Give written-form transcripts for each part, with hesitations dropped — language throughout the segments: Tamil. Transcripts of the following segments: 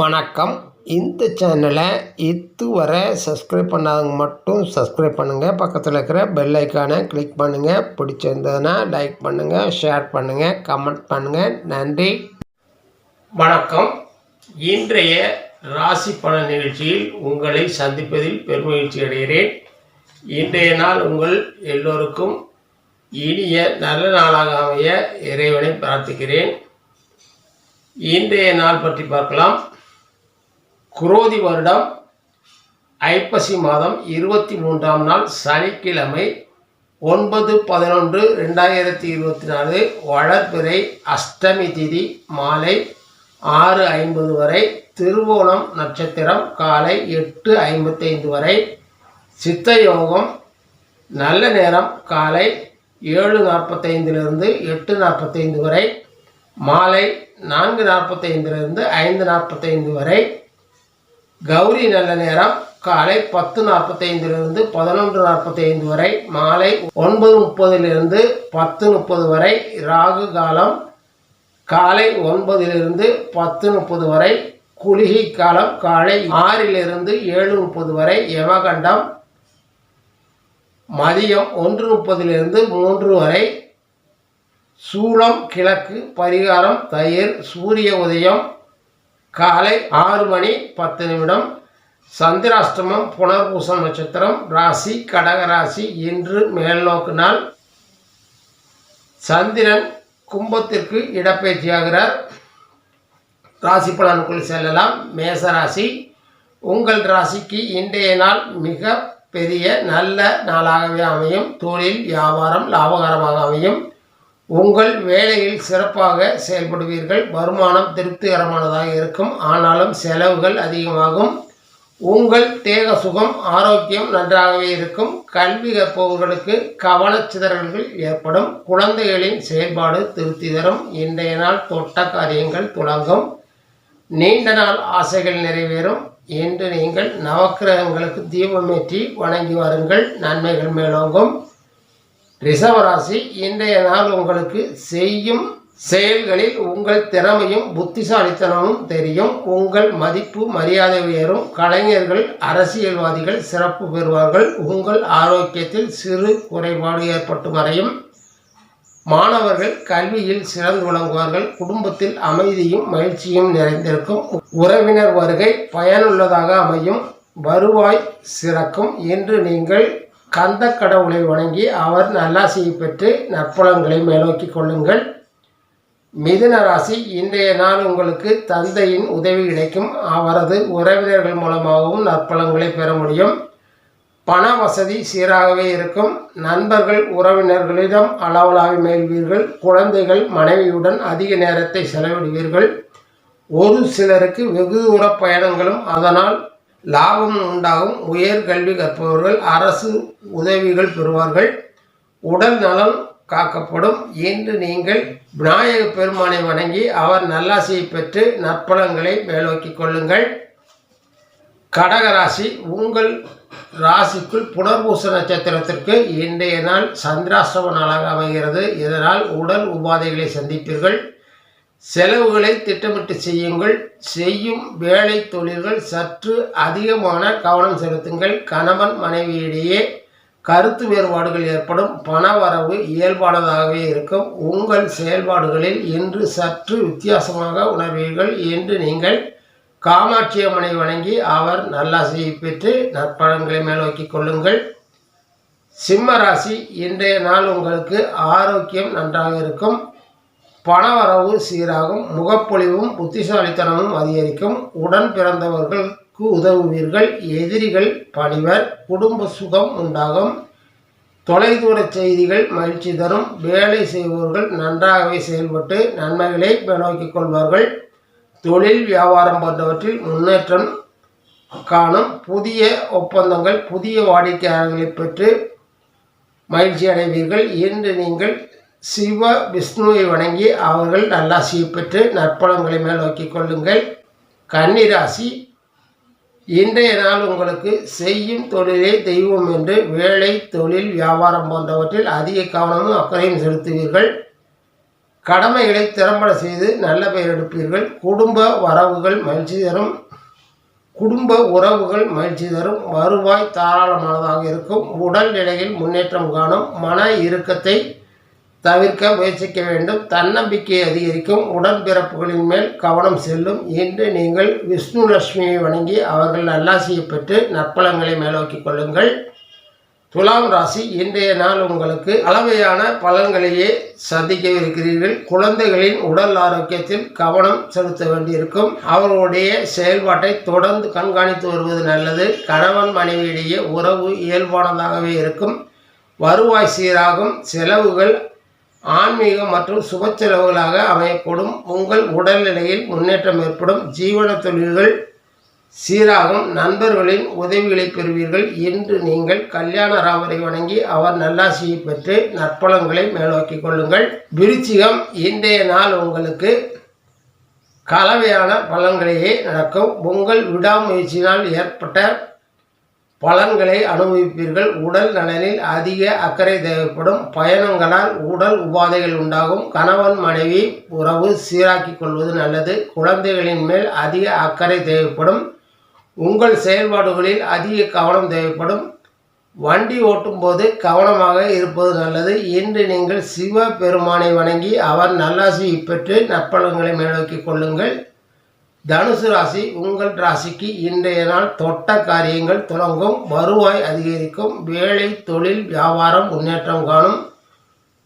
வணக்கம். இந்த சேனலை இதுவரை சப்ஸ்கிரைப் பண்ணாதவங்க மட்டும் சப்ஸ்கிரைப் பண்ணுங்கள். பக்கத்தில் இருக்கிற பெல் ஐக்கானை கிளிக் பண்ணுங்கள். பிடிச்சிருந்ததுன்னா லைக் பண்ணுங்கள், ஷேர் பண்ணுங்கள், கமெண்ட் பண்ணுங்கள். நன்றி. வணக்கம். இன்றைய ராசி பலன் நிகழ்ச்சியில் உங்களை சந்திப்பதில் பெருமகிழ்ச்சி அடைகிறேன். இன்றைய நாள் உங்கள் எல்லோருக்கும் இனிய நல்ல நாளாக அமைய இறைவனை பிரார்த்திக்கிறேன். இன்றைய நாள் பற்றி பார்க்கலாம். குரோதி வருடம் ஐப்பசி மாதம் 23ஆம் நாள் சனிக்கிழமை 9/11/2024 வளர்பிறை அஷ்டமி திதி மாலை 6:50 வரை, திருவோணம் நட்சத்திரம் காலை 8:55 வரை, சித்த யோகம் நல்ல நேரம் காலை 7:45 8:45 வரை, மாலை 4:45 5:45 வரை, கௌரி நல்ல நேரம் காலை 10:45 11:45 வரை, மாலை 9:30 10:30 வரை, ராகு காலம் காலை 9 10:30 வரை, குளிகை காலம் காலை 6 7:30 வரை, யமகண்டம் மதியம் 1:30 3 வரை, சூலம் கிழக்கு, பரிகாரம் தயிர், சூரிய உதயம் காலை 6:10, சந்திராஷ்டமம் புனர்பூசம் நட்சத்திரம், ராசி கடகராசி. இன்று மேல்நோக்கு நாள். சந்திரன் கும்பத்திற்கு இடப்பெயர்ச்சியாகிறார். ராசி பலனுக்குள் செல்லலாம். மேசராசி. உங்கள் ராசிக்கு இன்றைய நாள் மிக பெரிய நல்ல நாளாகவே அமையும். தொழில் வியாபாரம் லாபகரமாக அமையும். உங்கள் வேலையில் சிறப்பாக செயல்படுவீர்கள். வருமானம் திருப்திகரமானதாக இருக்கும். ஆனாலும் செலவுகள் அதிகமாகும். உங்கள் தேக சுகம் ஆரோக்கியம் நன்றாகவே இருக்கும். கல்வி கற்பவர்களுக்கு கவனச்சிதறல்கள் ஏற்படும். குழந்தைகளின் செயல்பாடு திருப்தி தரும். இன்றைய நாள் தொட்ட காரியங்கள் தொடங்கும். நீண்ட நாள் ஆசைகள் நிறைவேறும். இன்று நீங்கள் நவக்கிரகங்களுக்கு தீபமேற்றி வணங்கி வாருங்கள். நன்மைகள் மேலோங்கும். ரிஷபராசி. இன்றைய நாள் உங்களுக்கு செய்யும் செயல்களில் உங்கள் திறமையும் புத்திசாலித்தனமும் தெரியும். உங்கள் மதிப்பு மரியாதை உயரும். கலைஞர்கள் அரசியல்வாதிகள் சிறப்பு பெறுவார்கள். உங்கள் ஆரோக்கியத்தில் சிறு குறைபாடு ஏற்பட்டு மறையும். மாணவர்கள் கல்வியில் சிறந்து விளங்குவார்கள். குடும்பத்தில் அமைதியும் மகிழ்ச்சியும் நிறைந்திருக்கும். உறவினர் வருகை பயனுள்ளதாக அமையும். வருவாய் சிறக்கும். இன்று நீங்கள் கந்த கடவுளை வணங்கி அவர் நல்லாசியை பெற்று நற்பலன்களை மேலோக்கி கொள்ளுங்கள். மிதுன ராசி. இன்றைய நாள் உங்களுக்கு தந்தையின் உதவி கிடைக்கும். அவரது உறவினர்கள் மூலமாகவும் நற்பலன்களை பெற முடியும். பண வசதி சீராகவே இருக்கும். நண்பர்கள் உறவினர்களிடம் அளவலாவி மேல்வீர்கள். குழந்தைகள் மனைவியுடன் அதிக நேரத்தை செலவிடுவீர்கள். ஒரு சிலருக்கு வெகு தூர பயணங்களும் அதனால் லாபம் உண்டாகும். உயர் கல்வி கற்பவர்கள் அரசு உதவிகள் பெறுவார்கள். உடல் நலம் காக்கப்படும். இன்று நீங்கள் விநாயக பெருமானை வணங்கி அவர் நல்லாசியை பெற்று நற்பலன்களை மேலோக்கி கொள்ளுங்கள். கடகராசி. உங்கள் ராசிக்குள் புனர்பூச நட்சத்திரத்திற்கு இன்றைய நாள் சந்திராஷ்டம நாளாக அமைகிறது. இதனால் உடல் உபாதைகளை சந்திப்பீர்கள். செலவுகளை திட்டமிட்டு செய்யுங்கள். செய்யும் வேலை தொழில்கள் சற்று அதிகமான கவனம் செலுத்துங்கள். கணவன் மனைவியிடையே கருத்து வேறுபாடுகள் ஏற்படும். பண வரவு இயல்பானதாகவே இருக்கும். உங்கள் செயல்பாடுகளில் இன்று சற்று வித்தியாசமாக உணர்வீர்கள். என்று நீங்கள் காமாட்சி அம்மனை வணங்கி அவர் நல்லாசியை பெற்று நற்பலன்களை மேலோக்கி கொள்ளுங்கள். சிம்மராசி. இன்றைய நாள் உங்களுக்கு ஆரோக்கியம் நன்றாக இருக்கும். பணவரவு சீராகும். முகப்பொழிவும் புத்திசாலித்தனமும் அதிகரிக்கும். உடன் பிறந்தவர்களுக்கு உதவுவீர்கள். எதிரிகள் பணிவர். குடும்ப சுகம் உண்டாகும். தொலைதூர செய்திகள் மகிழ்ச்சி தரும். வேலை செய்பவர்கள் நன்றாகவே செயல்பட்டு நன்மைகளை நோக்கிக் கொள்வார்கள். தொழில் வியாபாரம் போன்றவற்றில் முன்னேற்றம் காணும். புதிய ஒப்பந்தங்கள் புதிய வாடிக்கையாளர்களை பெற்று மகிழ்ச்சி அடைவீர்கள். இன்று நீங்கள் சிவ விஷ்ணுவை வணங்கி அவர்கள் நல்லாசியை பெற்று நற்பலன்களை மேலோக்கி கொள்ளுங்கள். கன்னிராசி. இன்றைய நாள் உங்களுக்கு செய்யும் தொழிலே தெய்வம் என்று வேலை தொழில் வியாபாரம் போன்றவற்றில் அதிக கவனமும் அக்கறையும் செலுத்துவீர்கள். கடமைகளை திறம்பட செய்து நல்ல பெயர் எடுப்பீர்கள். குடும்ப உறவுகள் மகிழ்ச்சி தரும். வருவாய் தாராளமானதாக இருக்கும். உடல் நிலையில் முன்னேற்றம் காணும். மன இறுக்கத்தை தவிர்க்க முயற்சிக்க வேண்டும். தன்னம்பிக்கை அதிகரிக்கும். உடன்பிறப்புகளின் மேல் கவனம் செல்லும். இன்று நீங்கள் விஷ்ணு லட்சுமியை வணங்கி அவர்கள் நல்லாசியை பெற்று நற்பலன்களை மேலோக்கிக் கொள்ளுங்கள். துலாம் ராசி, இன்றைய நாள் உங்களுக்கு அளவையான பலன்களையே சந்திக்கவிருக்கிறீர்கள். குழந்தைகளின் உடல் ஆரோக்கியத்தில் கவனம் செலுத்த வேண்டியிருக்கும். அவர்களுடைய செயல்பாட்டை தொடர்ந்து கண்காணித்து வருவது நல்லது. கணவன் மனைவியிடையே உறவு இயல்பானதாகவே இருக்கும். வருவாய் சீராகும். செலவுகள் ஆன்மீகம் மற்றும் சுப செலவுகளாக அமையக்கூடும். உங்கள் உடல்நிலையில் முன்னேற்றம் ஏற்படும். ஜீவன தொழில்கள் சீராகும். நண்பர்களின் உதவிகளை பெறுவீர்கள். இன்று நீங்கள் கல்யாண ராமரை வணங்கி அவர் நல்லாசியை பெற்று நற்பலன்களை மேலோக்கிக் கொள்ளுங்கள். விருச்சிகம், இன்றைய நாள் உங்களுக்கு கலவையான பலன்களையே நடக்கும். உங்கள் விடாமுயற்சியினால் ஏற்பட்ட பலன்களை அனுபவிப்பீர்கள். உடல் நலனில் அதிக அக்கறை தேவைப்படும். பயணங்களால் உடல் உபாதைகள் உண்டாகும். கணவன் மனைவி உறவு சீராக்கிக் கொள்வது நல்லது. குழந்தைகளின் மேல் அதிக அக்கறை தேவைப்படும். உங்கள் செயல்பாடுகளில் அதிக கவனம் தேவைப்படும். வண்டி ஓட்டும் போது கவனமாக இருப்பது நல்லது. இன்று நீங்கள் சிவ பெருமானை வணங்கி அவர் நல்லாசியை பெற்று நற்பலன்களை மேலோக்கிக் கொள்ளுங்கள். தனுசு ராசி, உங்கள் ராசிக்கு இன்றைய நாள் தொட்ட காரியங்கள் தொடங்கும். வருவாய் அதிகரிக்கும். வேலை தொழில் வியாபாரம் முன்னேற்றம் காணும்.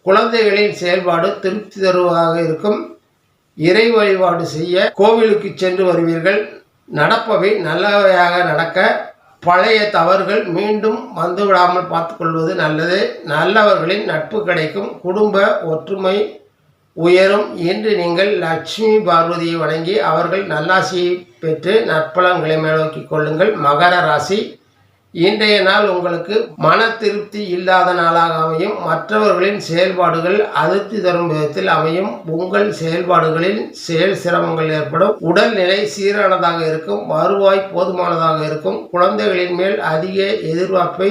குழந்தைகளின் செயல்பாடு திருப்தி தருவதாக இருக்கும். இறை வழிபாடு செய்ய கோவிலுக்கு சென்று வருவீர்கள். நடப்பவை நல்லவையாக நடக்க பழைய தவறுகள் மீண்டும் வந்துவிடாமல் பார்த்துக்கொள்வது நல்லது. நல்லவர்களின் நட்பு கிடைக்கும். குடும்ப ஒற்றுமை உயரும். இன்று நீங்கள் லட்சுமி பார்வதியை வணங்கி அவர்கள் நல்லாசியை பெற்று நற்பலன்களை மேலோக்கிக் கொள்ளுங்கள். மகர ராசி, இன்றைய நாள் உங்களுக்கு மன திருப்தி இல்லாத நாளாக அமையும். மற்றவர்களின் செயல்பாடுகள் அதிருப்தி தரும் விதத்தில் அமையும். உங்கள் செயல்பாடுகளில் செயல் சிரமங்கள் ஏற்படும். உடல்நிலை சீரானதாக இருக்கும். வருவாய் போதுமானதாக இருக்கும். குழந்தைகளின் மேல் அதிக எதிர்பார்ப்பை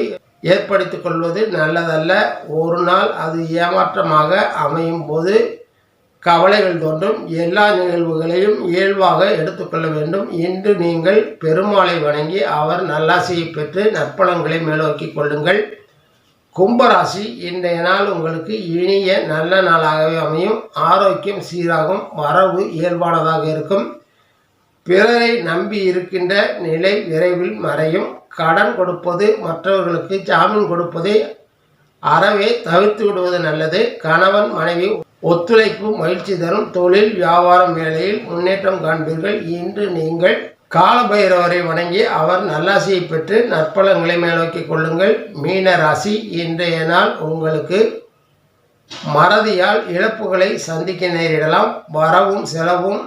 ஏற்படுத்திக் கொள்வது நல்லதல்ல. ஒரு நாள் அது ஏமாற்றமாக அமையும் போது கவலைகள் தோன்றும். எல்லா நிகழ்வுகளையும் இயல்பாக எடுத்துக்கொள்ள வேண்டும். இன்று நீங்கள் பெருமாளை வணங்கி அவர் நல்லாசியை பெற்று நற்பலன்களை மேலோக்கிக் கொள்ளுங்கள். கும்பராசி, இன்றைய நாள் உங்களுக்கு இனிய நல்ல நாளாகவே அமையும். ஆரோக்கியம் சீராகும். வரவு இயல்பானதாக இருக்கும். பிறரை நம்பி இருக்கின்ற நிலை விரைவில் மறையும். கடன் கொடுப்பது, மற்றவர்களுக்கு ஜாமீன் கொடுப்பதை அறவே தவிர்த்து விடுவது நல்லது. கணவன் மனைவி ஒத்துழைப்பு மகிழ்ச்சி தரும். தொழில் வியாபாரம் வேலையில் முன்னேற்றம் காண்பீர்கள். இன்று நீங்கள் கால பைரவரை வணங்கி அவர் நல்லாசியை பெற்று நற்பலன்களை மேலோக்கிக் கொள்ளுங்கள். மீன ராசி, இன்றைய நாள் உங்களுக்கு மறதியால் இழப்புகளை சந்திக்க நேரிடலாம். வரவும் செலவும்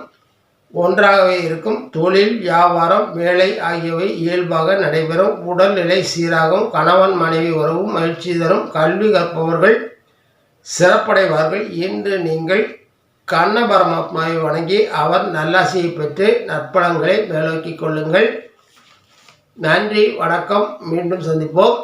ஒன்றாகவே இருக்கும். தொழில் வியாபாரம் வேலை ஆகியவை இயல்பாக நடைபெறும். உடல்நிலை சீராகும். கணவன் மனைவி உறவு மகிழ்ச்சி தரும். கல்வி கற்பவர்கள் சிறப்படைவார்கள். இன்று நீங்கள் கண்ண பரமாத்மாவை வணங்கி அவர் நல்லாசியை பெற்று நற்பலன்களை மேலோக்கிக் கொள்ளுங்கள். நன்றி, வணக்கம். மீண்டும் சந்திப்போம்.